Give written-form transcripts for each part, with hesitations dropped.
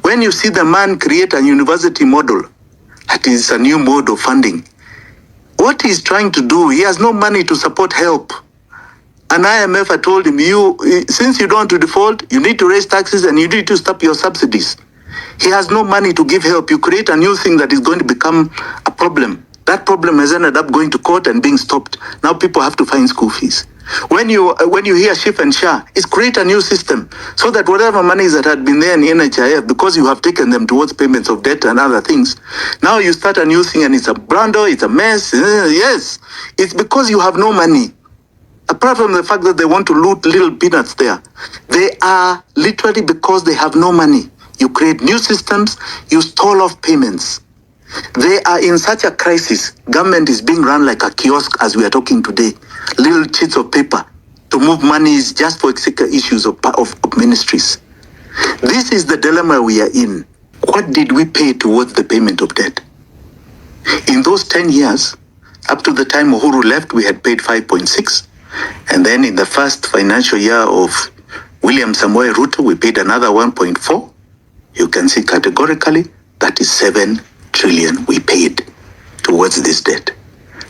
When you see the man create a university model, that is a new mode of funding. What he's trying to do, he has no money to support help. And IMF had told him, since you don't want to default, you need to raise taxes and you need to stop your subsidies. He has no money to give help. You create a new thing that is going to become a problem. That problem has ended up going to court and being stopped. Now people have to find school fees. When you hear SHIF and SHA, it's create a new system so that whatever monies that had been there in NHIF, because you have taken them towards payments of debt and other things, now you start a new thing and it's a blunder, it's a mess. Yes, it's because you have no money. Apart from the fact that they want to loot little peanuts there, they are literally because they have no money. You create new systems, you stall off payments. They are in such a crisis. Government is being run like a kiosk as we are talking today. Little sheets of paper to move monies just for issues of ministries. This is the dilemma we are in. What did we pay towards the payment of debt? In those 10 years, up to the time Uhuru left, we had paid 5.6. And then in the first financial year of William Samoei Ruto, we paid another 1.4. You can see categorically that is 7 trillion we paid towards this debt.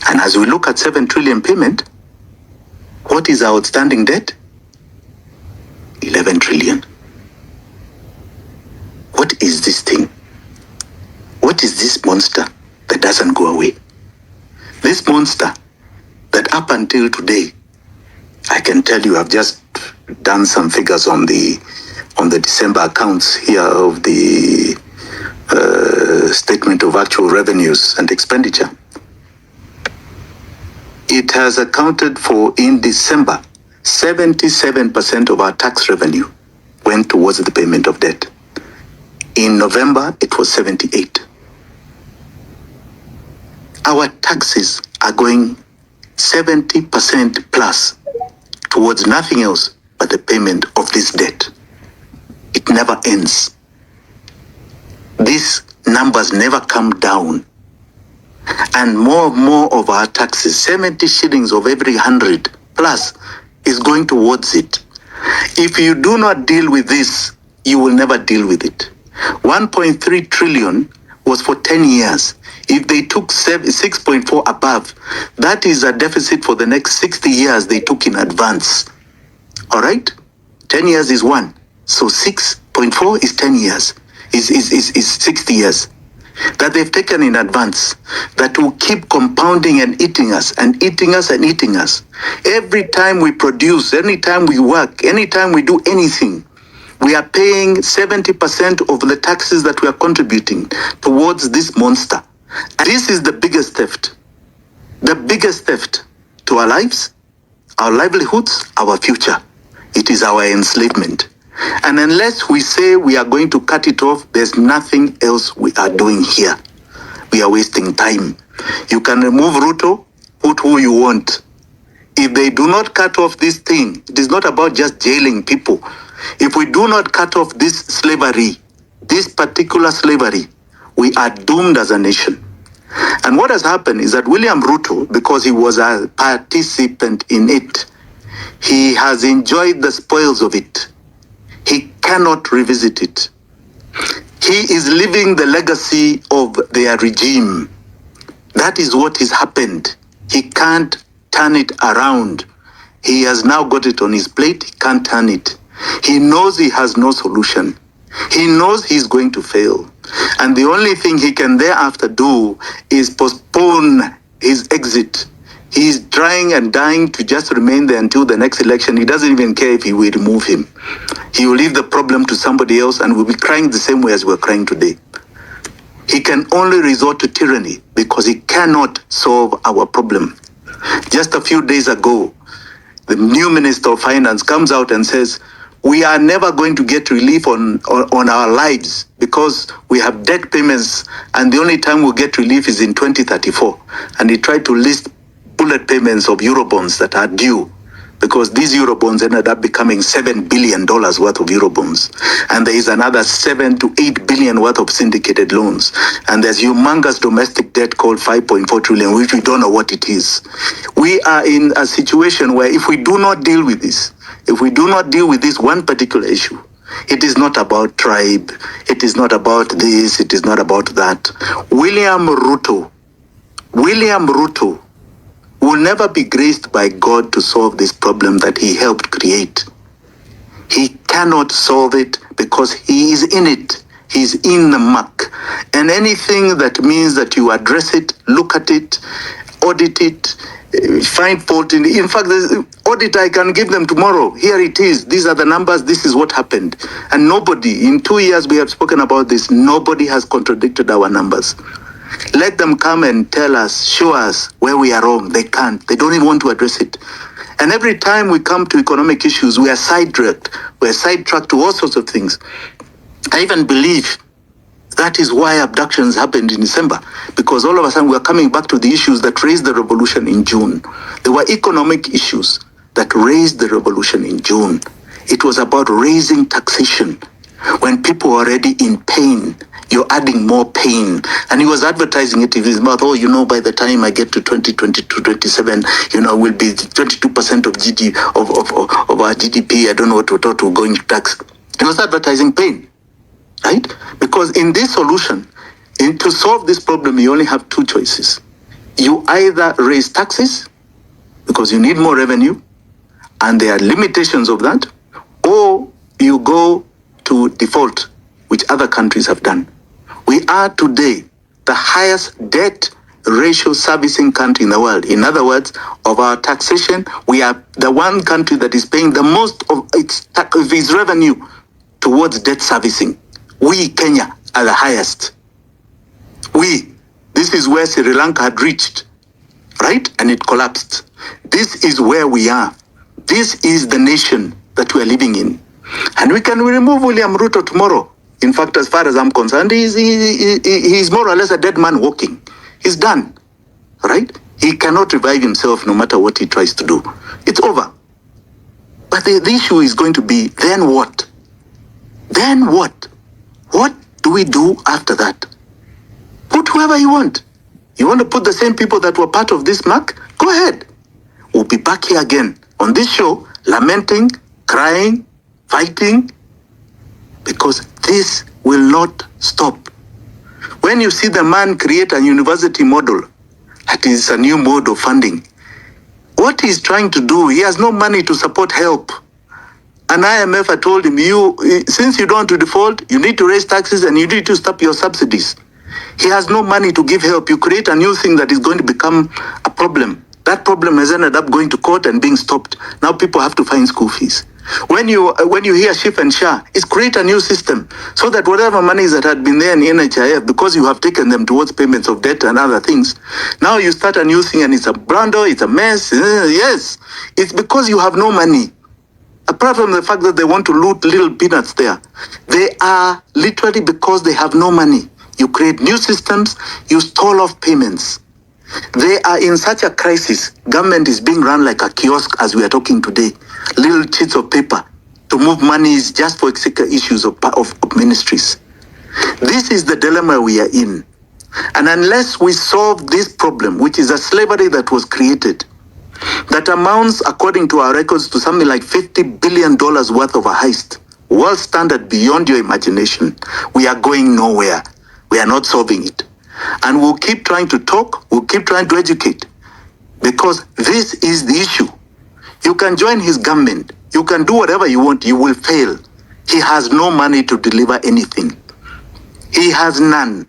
And as we look at 7 trillion payment, what is our outstanding debt? 11 trillion. What is this thing? What is this monster that doesn't go away? This monster that up until today, I can tell you, I've just done some figures on the December accounts here of the statement of actual revenues and expenditure. It has accounted for, in December, 77% of our tax revenue went towards the payment of debt. In November, it was 78. Our taxes are going 70% plus towards nothing else but the payment of this debt. It never ends. These numbers never come down. And more of our taxes, 70 shillings of every 100 plus, is going towards it. If you do not deal with this, you will never deal with it. 1.3 trillion was for 10 years. If they took 6.4 above, that is a deficit for the next 60 years they took in advance. All right? 10 years is 1. So 6.4 is 10 years, is 60 years. That they've taken in advance, that will keep compounding and eating us and eating us and eating us. Every time we produce, any time we work, any time we do anything, we are paying 70% of the taxes that we are contributing towards this monster. And this is the biggest theft to our lives, our livelihoods, our future. It is our enslavement. And unless we say we are going to cut it off, there's nothing else we are doing here. We are wasting time. You can remove Ruto, put who you want. If they do not cut off this thing, it is not about just jailing people. If we do not cut off this slavery, this particular slavery, we are doomed as a nation. And what has happened is that William Ruto, because he was a participant in it, he has enjoyed the spoils of it. He cannot revisit it. He is living the legacy of their regime. That is what has happened. He can't turn it around. He has now got it on his plate. He can't turn it. He knows he has no solution. He knows he's going to fail. And the only thing he can thereafter do is postpone his exit. He's trying and dying to just remain there until the next election. He doesn't even care if he will remove him. He will leave the problem to somebody else and will be crying the same way as we're crying today. He can only resort to tyranny because he cannot solve our problem. Just a few days ago, the new Minister of Finance comes out and says, we are never going to get relief on our lives because we have debt payments and the only time we'll get relief is in 2034. And he tried to list bullet payments of Eurobonds that are due because these Eurobonds ended up becoming $7 billion worth of Eurobonds. And there is another 7 to 8 billion worth of syndicated loans. And there's humongous domestic debt called 5.4 trillion, which we don't know what it is. We are in a situation where if we do not deal with this, if we do not deal with this one particular issue, It is not about tribe. It is not about this. It is not about that. William Ruto will never be graced by God to solve this problem that he helped create. He cannot solve it because he is in it. He's in the muck. And anything that means that you address it, look at it, audit it, find fault in it. In fact, the audit I can give them tomorrow. Here it is. These are the numbers. This is what happened. And nobody, in 2 years we have spoken about this, nobody has contradicted our numbers. Let them come and tell us, show us where we are wrong. They can't. They don't even want to address it. And every time we come to economic issues, we are sidetracked. We are sidetracked to all sorts of things. I even believe that is why abductions happened in December, because all of a sudden we are coming back to the issues that raised the revolution in June. There were economic issues that raised the revolution in June. It was about raising taxation. When people are already in pain, you're adding more pain. And he was advertising it in his mouth. Oh, by the time I get to 2022, 27, will be 22% of of our GDP. I don't know what we're going to tax. He was advertising pain, right? Because in this solution, to solve this problem, you only have two choices. You either raise taxes because you need more revenue, and there are limitations of that, or you go to default, which other countries have done. We are today the highest debt ratio servicing country in the world. In other words, of our taxation, we are the one country that is paying the most of its revenue towards debt servicing. We, Kenya, are the highest. This is where Sri Lanka had reached, right? And it collapsed. This is where we are. This is the nation that we are living in. And we can remove William Ruto tomorrow. In fact, as far as I'm concerned, he's more or less a dead man walking. He's done, right? He cannot revive himself no matter what he tries to do. It's over. But the issue is going to be, then what? Then what? What do we do after that? Put whoever you want. You want to put the same people that were part of this mark? Go ahead. We'll be back here again on this show, lamenting, crying, fighting, because this will not stop. When you see the man create a university model, that is a new mode of funding, what he's trying to do, he has no money to support help. And IMF had told him, since you don't want to default, you need to raise taxes and you need to stop your subsidies. He has no money to give help. You create a new thing that is going to become a problem. That problem has ended up going to court and being stopped. Now people have to find school fees. When you hear SHIF and SHA, it's create a new system so that whatever monies that had been there in NHIF, because you have taken them towards payments of debt and other things, now you start a new thing and it's a blunder, it's a mess. Yes, it's because you have no money. Apart from the fact that they want to loot little peanuts there, they are literally because they have no money. You create new systems, you stall off payments. They are in such a crisis. Government is being run like a kiosk as we are talking today. Little sheets of paper to move monies just for issues of ministries. This is the dilemma we are in. And unless we solve this problem, which is a slavery that was created, that amounts, according to our records, to something like $50 billion worth of a heist, world standard beyond your imagination, we are going nowhere. We are not solving it. And we'll keep trying to talk, we'll keep trying to educate, because this is the issue. You can join his government, you can do whatever you want, you will fail. He has no money to deliver anything. He has none.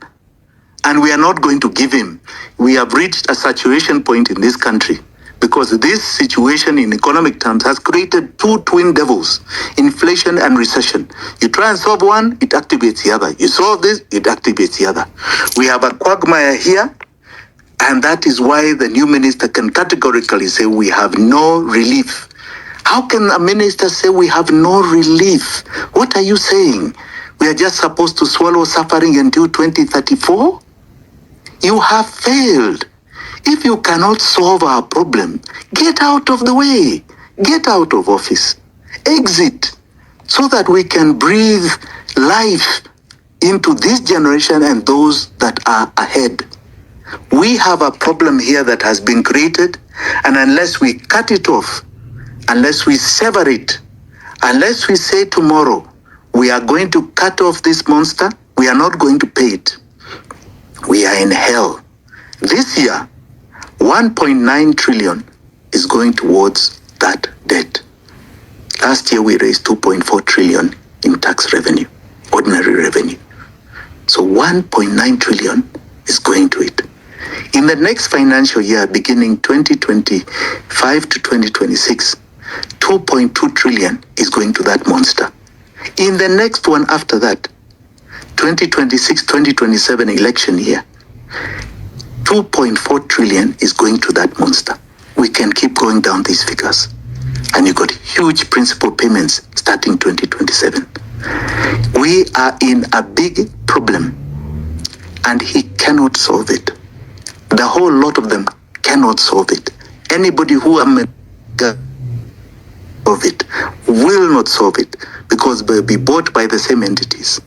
And we are not going to give him. We have reached a saturation point in this country, because this situation in economic terms has created two twin devils, inflation and recession. You try and solve one, it activates the other. You solve this, it activates the other. We have a quagmire here, and that is why the new minister can categorically say we have no relief. How can a minister say we have no relief? What are you saying? We are just supposed to swallow suffering until 2034? You have failed. If you cannot solve our problem, get out of the way. Get out of office. Exit, so that we can breathe life into this generation and those that are ahead. We have a problem here that has been created, and unless we cut it off, unless we sever it, unless we say tomorrow, We are going to cut off this monster. We are not going to pay it. We are in hell. This year, 1.9 trillion is going towards that debt. Last year, we raised 2.4 trillion in tax revenue, ordinary revenue. So 1.9 trillion is going to it. In the next financial year, beginning 2025 to 2026, 2.2 trillion is going to that monster. In the next one after that, 2026-2027 election year, 2.4 trillion is going to that monster. We can keep going down these figures. And you got huge principal payments starting 2027. We are in a big problem, and he cannot solve it. The whole lot of them cannot solve it. Anybody who solve it will not solve it, because they'll be bought by the same entities.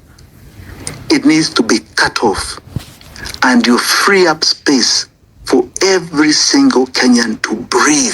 It needs to be cut off, and you free up space for every single Kenyan to breathe.